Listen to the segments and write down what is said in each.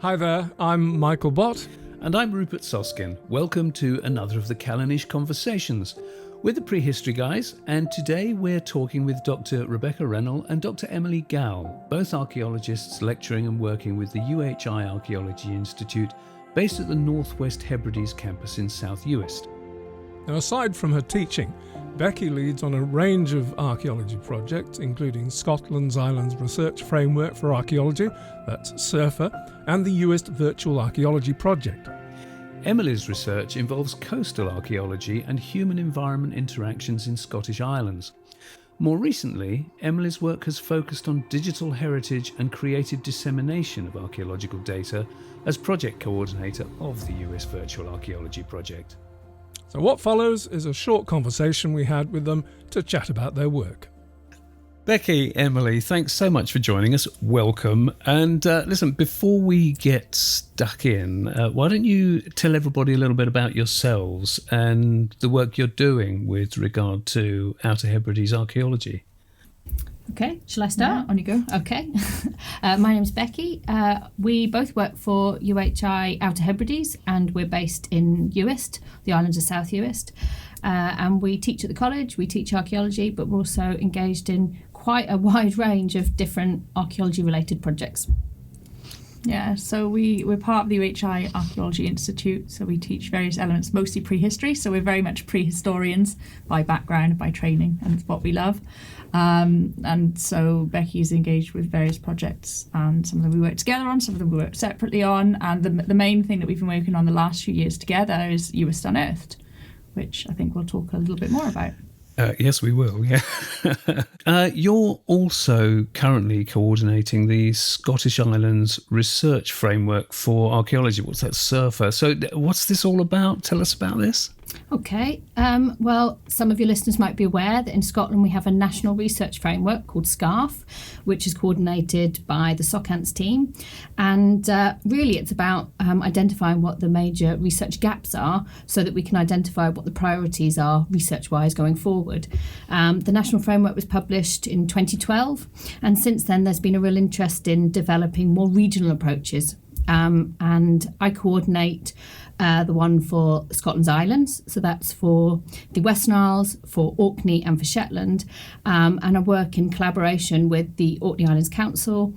Hi there, I'm Michael Bott. And I'm Rupert Soskin. Welcome to another of the Calanais Conversations. We're the Prehistory Guys, and today we're talking with Dr. Rebecca Rennell and Dr. Emily Gall, both archaeologists lecturing and working with the UHI Archaeology Institute, based at the Northwest Hebrides campus in South Uist. Now, aside from her teaching, Becky leads on a range of archaeology projects, including Scotland's Islands Research Framework for Archaeology, that's SURFA, and the Uist Virtual Archaeology Project. Emily's research involves coastal archaeology and human-environment interactions in Scottish islands. More recently, Emily's work has focused on digital heritage and creative dissemination of archaeological data as project coordinator of the Uist Virtual Archaeology Project. So what follows is a short conversation we had with them to chat about their work. Becky, Emily, thanks so much for joining us. Welcome. And listen, before we get stuck in, why don't you tell everybody a little bit about yourselves and the work you're doing with regard to Outer Hebrides archaeology? Okay, shall I start? Yeah, on you go. Okay. My name's Becky. We both work for UHI Outer Hebrides, and we're based in Uist, the islands of South Uist. And we teach at the college, we teach archaeology, but we're also engaged in quite a wide range of different archaeology-related projects. Yeah, so we're part of the UHI Archaeology Institute, so we teach various elements, mostly prehistory, so we're very much prehistorians by background, by training, and it's what we love. And so Becky is engaged with various projects, and some of them we work together on, some of them we work separately on, and the main thing that we've been working on the last few years together is Uist Unearthed, which I think we'll talk a little bit more about. Yes, we will, yeah. You're also currently coordinating the Scottish Islands Research Framework for Archaeology. What's that, SURFA? So what's this all about? Tell us about this. Okay, well, some of your listeners might be aware that in Scotland we have a national research framework called SCARF, which is coordinated by the SOCANTS team. And really it's about identifying what the major research gaps are so that we can identify what the priorities are research-wise going forward. The national framework was published in 2012, and since then there's been a real interest in developing more regional approaches. And I coordinate the one for Scotland's Islands, so that's for the Western Isles, for Orkney and for Shetland, and I work in collaboration with the Orkney Islands Council,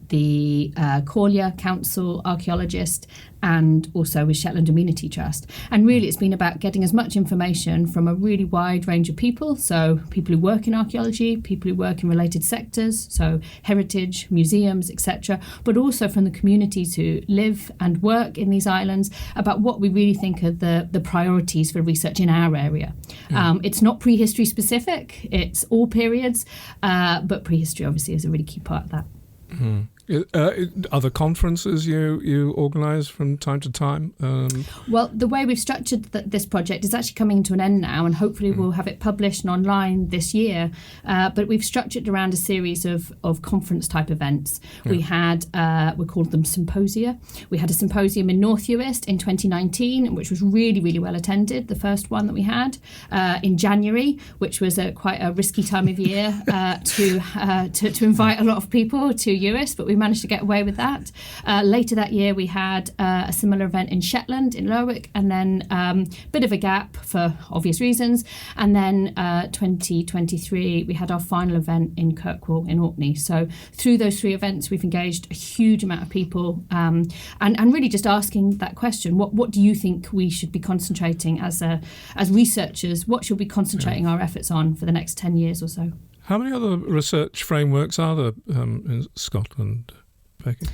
the Corlia Council archaeologist, and also with Shetland Amenity Trust. And really it's been about getting as much information from a really wide range of people, so people who work in archaeology, people who work in related sectors, so heritage, museums, etc., but also from the communities who live and work in these islands, about what we really think are the priorities for research in our area. It's not prehistory specific, it's all periods, but prehistory obviously is a really key part of that. Other conferences you organise from time to time? Well, the way we've structured this project is actually coming to an end now, and hopefully we'll have it published and online this year. But we've structured around a series of conference type events. Yeah. We had, we called them symposia. We had a symposium in North Uist in 2019, which was really, really well attended, the first one that we had, in January, which was quite a risky time of year to invite a lot of people to Uist, but we managed to get away with that. Later that year we had a similar event in Shetland, in Lerwick, and then a bit of a gap for obvious reasons, and then 2023 we had our final event in Kirkwall in Orkney. So through those three events we've engaged a huge amount of people, and really just asking that question, what do you think we should be concentrating as researchers, what should we be concentrating our efforts on for the next 10 years or so? How many other research frameworks are there in Scotland, Becky?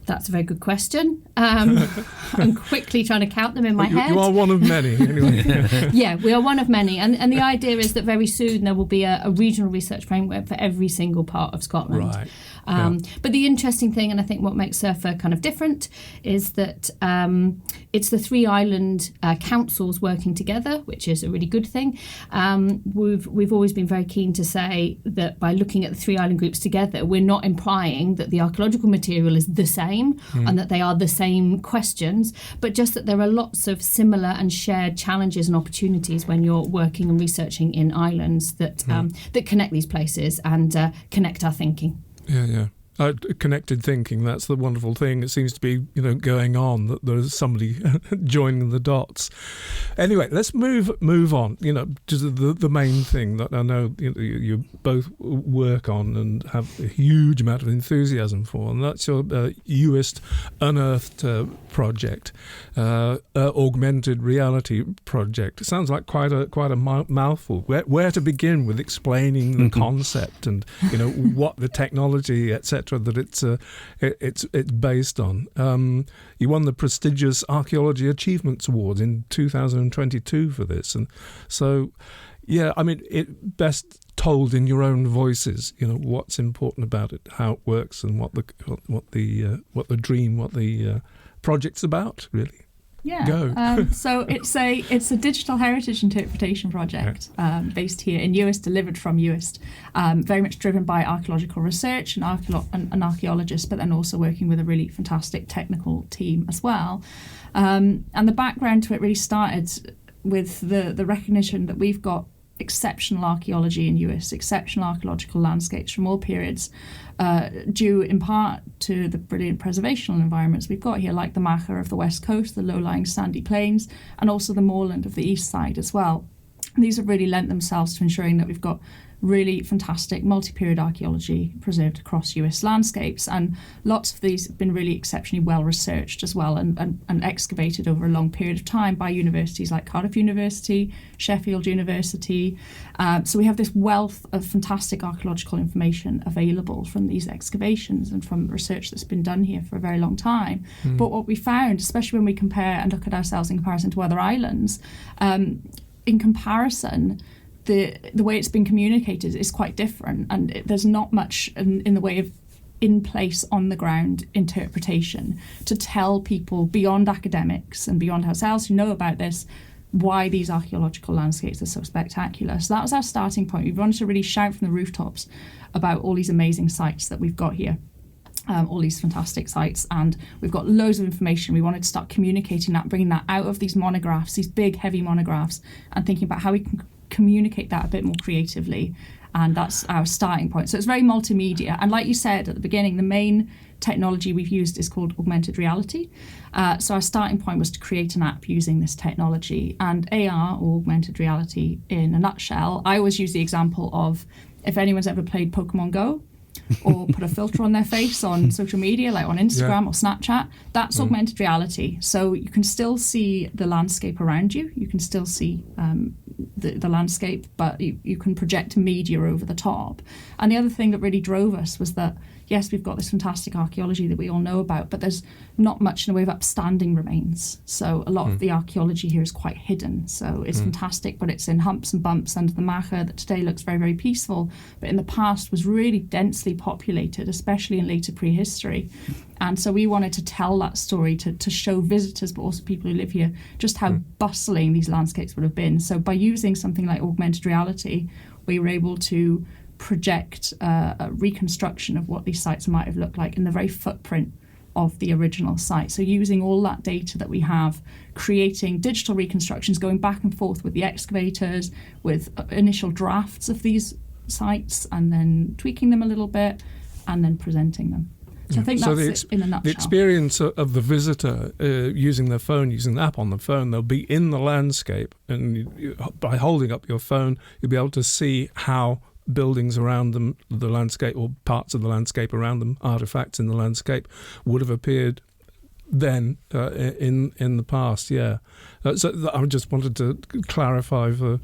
That's a very good question. I'm quickly trying to count them in my head. You are one of many, anyway. Yeah, we are one of many. And the idea is that very soon there will be a regional research framework for every single part of Scotland. Right. But the interesting thing, and I think what makes SURFA kind of different, is that it's the three island councils working together, which is a really good thing. We've always been very keen to say that by looking at the three island groups together, we're not implying that the archaeological material is the same and that they are the same questions, but just that there are lots of similar and shared challenges and opportunities when you're working and researching in islands that connect these places and connect our thinking. Yeah. Connected thinking, that's the wonderful thing. It seems to be, going on, that there's somebody joining the dots. Anyway, let's move on, to the main thing that I know you both work on and have a huge amount of enthusiasm for, and that's your Uist Unearthed project, augmented reality project. It sounds like quite a mouthful. Where to begin with explaining the concept and what the technology, etc., that it's based on. You won the prestigious Archaeology Achievements Award in 2022 for this, and so it best told in your own voices. What's important about it, how it works, and what the project's about, really. Yeah. Go. So it's a digital heritage interpretation project based here in Uist, delivered from Uist, very much driven by archaeological research and archaeologists, but then also working with a really fantastic technical team as well. And the background to it really started with the recognition that we've got exceptional archaeology in Uist, exceptional archaeological landscapes from all periods, due in part to the brilliant preservational environments we've got here, like the Macha of the west coast, the low-lying sandy plains, and also the moorland of the east side as well. And these have really lent themselves to ensuring that we've got really fantastic multi-period archaeology preserved across Uist landscapes, and lots of these have been really exceptionally well researched as well and excavated over a long period of time by universities like Cardiff University, Sheffield University. So we have this wealth of fantastic archaeological information available from these excavations and from research that's been done here for a very long time. But what we found, especially when we compare and look at ourselves in comparison to other islands, in comparison, the way it's been communicated is quite different, and there's not much in the way of in-place, on-the-ground interpretation to tell people beyond academics and beyond ourselves who know about this why these archaeological landscapes are so spectacular. So that was our starting point. We wanted to really shout from the rooftops about all these amazing sites that we've got here. All these fantastic sites, and we've got loads of information. We wanted to start communicating that, bringing that out of these monographs, these big heavy monographs, and thinking about how we can communicate that a bit more creatively, and that's our starting point. So it's very multimedia, and like you said at the beginning, the main technology we've used is called augmented reality. So our starting point was to create an app using this technology, and AR, or augmented reality in a nutshell, I always use the example of, if anyone's ever played Pokemon Go or put a filter on their face on social media, like on Instagram or Snapchat, that's augmented reality. So you can still see the landscape around you, you can still see the landscape, but you can project media over the top. And the other thing that really drove us was that, yes, we've got this fantastic archaeology that we all know about, but there's not much in the way of upstanding remains. So a lot of the archaeology here is quite hidden. So it's fantastic, but it's in humps and bumps under the Macha that today looks very, very peaceful, but in the past was really densely populated, especially in later prehistory. And so we wanted to tell that story to show visitors, but also people who live here, just how bustling these landscapes would have been. So by using something like augmented reality, we were able to project a reconstruction of what these sites might have looked like in the very footprint of the original site. So using all that data that we have, creating digital reconstructions, going back and forth with the excavators, with initial drafts of these sites, and then tweaking them a little bit, and then presenting them. So I think that's it in a nutshell. The experience of the visitor using their phone, using the app on the phone, they'll be in the landscape, and by holding up your phone, you'll be able to see how buildings around them, the landscape, or parts of the landscape around them, artifacts in the landscape, would have appeared then in the past. So I just wanted to clarify for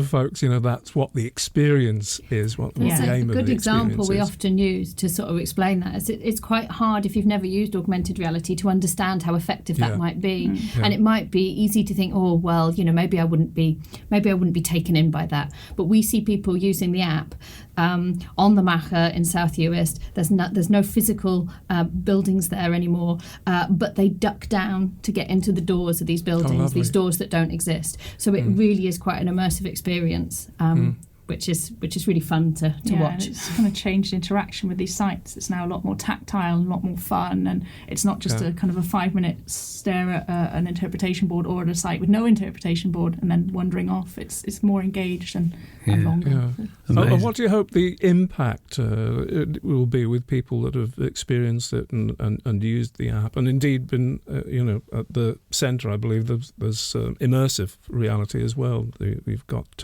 folks, that's what the experience is, what the aim of the experience is. A good example we often use to sort of explain that is it's quite hard if you've never used augmented reality to understand how effective that might be. And it might be easy to think, oh well, maybe I wouldn't be taken in by that. But we see people using the app on the Macha in South Uist. There's no physical buildings there anymore, but they duck down to get into the doors of these buildings, these doors that don't exist. So it really is quite an immersive experience. which is really fun to watch. It's kind of changed interaction with these sites. It's now a lot more tactile and a lot more fun, and it's not just a kind of a 5-minute stare at an interpretation board or at a site with no interpretation board and then wandering off. It's more engaged and longer. Yeah. And what do you hope the impact it will be with people that have experienced it and used the app, and indeed been at the centre? I believe there's immersive reality as well. We've got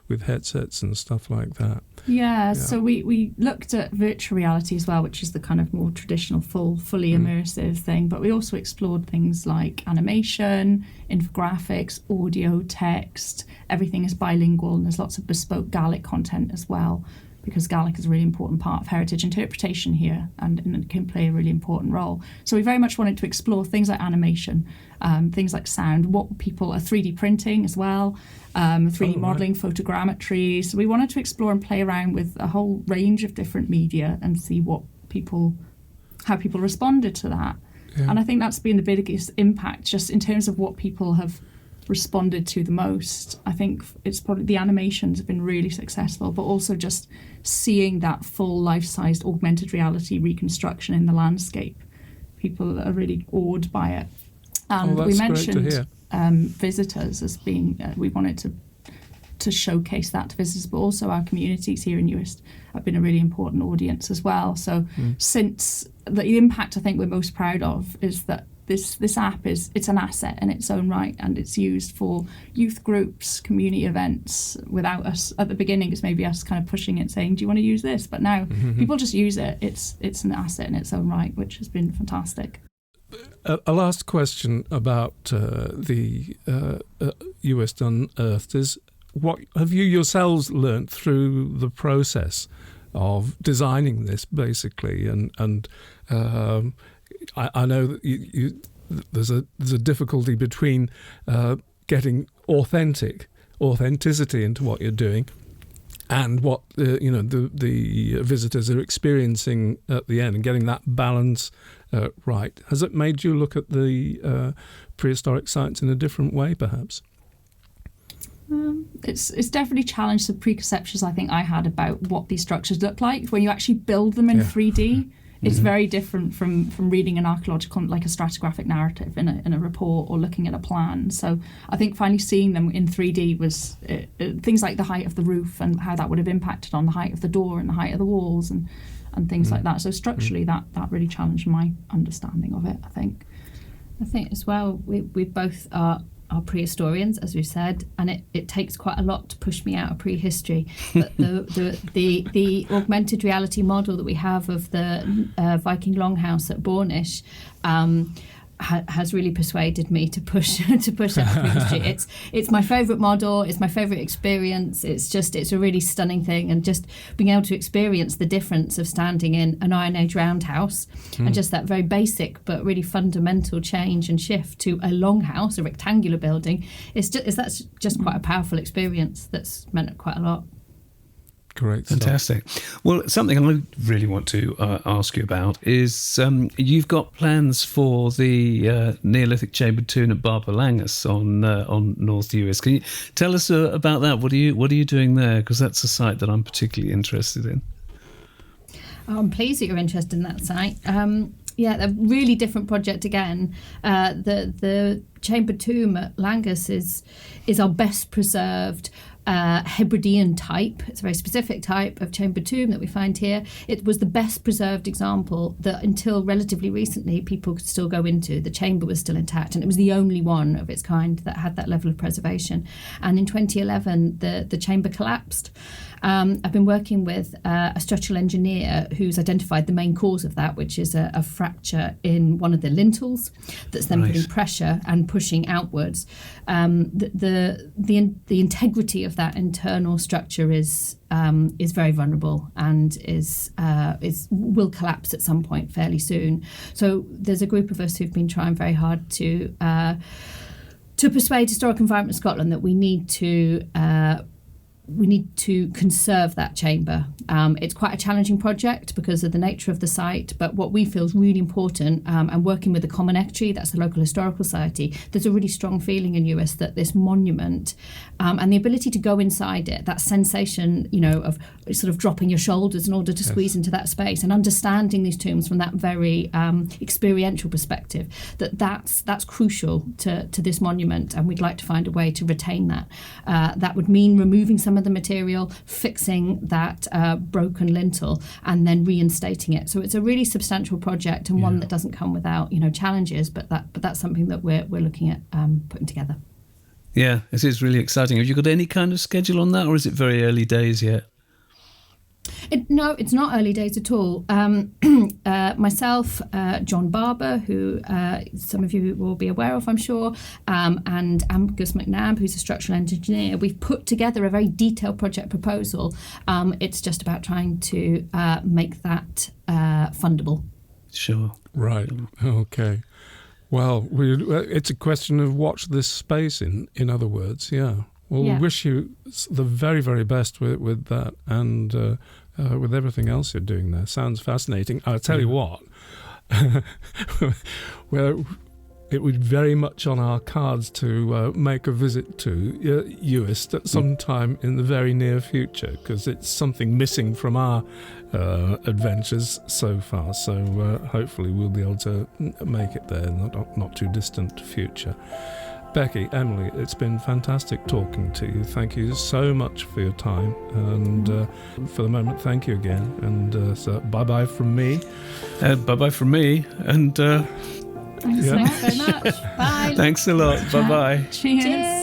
with headsets and stuff like that. Yeah, so we looked at virtual reality as well, which is the kind of more traditional fully immersive thing, but we also explored things like animation, infographics, audio, text. Everything is bilingual, and there's lots of bespoke Gaelic content as well, because Gaelic is a really important part of heritage interpretation here, and it can play a really important role. So we very much wanted to explore things like animation, things like sound, what people are 3D printing as well, 3D modelling, photogrammetry. So we wanted to explore and play around with a whole range of different media and see how people responded to that. Yeah. And I think that's been the biggest impact, just in terms of what people have responded to the most. I think it's probably the animations have been really successful, but also just seeing that full life-sized augmented reality reconstruction in the landscape. People are really awed by it. And we mentioned visitors as being, we wanted to showcase that to visitors, but also our communities here in Uist have been a really important audience as well. So since the impact I think we're most proud of is that this app it's an asset in its own right, and it's used for youth groups, community events. Without us at the beginning, it's maybe us kind of pushing it, saying, do you want to use this? But now people just use it. It's an asset in its own right, which has been fantastic. A last question about the Uist Unearthed is, what have you yourselves learnt through the process of designing this, basically? And I know that there's a difficulty between getting authenticity into what you're doing and what the visitors are experiencing at the end, and getting that balance right. Has it made you look at the prehistoric sites in a different way, perhaps? It's definitely challenged the preconceptions I think I had about what these structures look like when you actually build them in 3D. It's very different from reading an archaeological, like a stratigraphic narrative in a report or looking at a plan. So I think finally seeing them in 3D was things like the height of the roof and how that would have impacted on the height of the door and the height of the walls and things like that. So structurally that really challenged my understanding of it, I think. I think as well, we both are prehistorians, as we said, and it takes quite a lot to push me out of prehistory. But the augmented reality model that we have of the Viking Longhouse at Bornish has really persuaded me to push out of prehistory. It's my favourite model. It's my favourite experience. It's a really stunning thing, and just being able to experience the difference of standing in an Iron Age roundhouse and just that very basic but really fundamental change and shift to a longhouse, a rectangular building. That's just quite a powerful experience. That's meant quite a lot. Great. Fantastic. Well, something I really want to ask you about is you've got plans for the Neolithic chambered tomb at Barpa Langais on North Uist. Can you tell us about that? What are you doing there? Because that's a site that I'm particularly interested in. I'm pleased that you're interested in that site. A really different project again. The chambered tomb at Langais is our best preserved Hebridean type. It's a very specific type of chambered tomb that we find here. It was the best preserved example that until relatively recently people could still go into. The chamber was still intact, and it was the only one of its kind that had that level of preservation. And in 2011 the chamber collapsed. I've been working with a structural engineer who's identified the main cause of that, which is a fracture in one of the lintels that's then putting pressure and pushing outwards. The integrity of that internal structure is very vulnerable and will collapse at some point fairly soon. So there's a group of us who've been trying very hard to persuade Historic Environment Scotland that we need to we need to conserve that chamber. It's quite a challenging project because of the nature of the site, but what we feel is really important, and working with the Common Estuary, that's the local historical society, there's a really strong feeling in Uist that this monument and the ability to go inside it, that sensation, of sort of dropping your shoulders in order to squeeze into that space and understanding these tombs from that very experiential perspective, that's crucial to this monument, and we'd like to find a way to retain that. That would mean removing some of the material, fixing that broken lintel, and then reinstating it. So it's a really substantial project, and one that doesn't come without challenges, but that's something that we're looking at putting together. Yeah, it is really exciting. Have you got any kind of schedule on that, or is it very early days yet? No, it's not early days at all. Myself, John Barber, who some of you will be aware of, I'm sure, and Angus McNabb, who's a structural engineer, we've put together a very detailed project proposal. It's just about trying to make that fundable. Sure. Right. Okay. Well, it's a question of watch this space, in other words, yeah. Well, we wish you the very, very best with that and with everything else you're doing there. Sounds fascinating. I'll tell you what, well, it would be very much on our cards to make a visit to Uist at some time in the very near future, because it's something missing from our adventures so far. So hopefully we'll be able to make it there in the not too distant future. Becky, Emily, it's been fantastic talking to you. Thank you so much for your time. And for the moment, thank you again. And so bye-bye from me. Bye-bye from me. And Thanks very much. Bye. Thanks a lot. Bye-bye. Cheers. Cheers.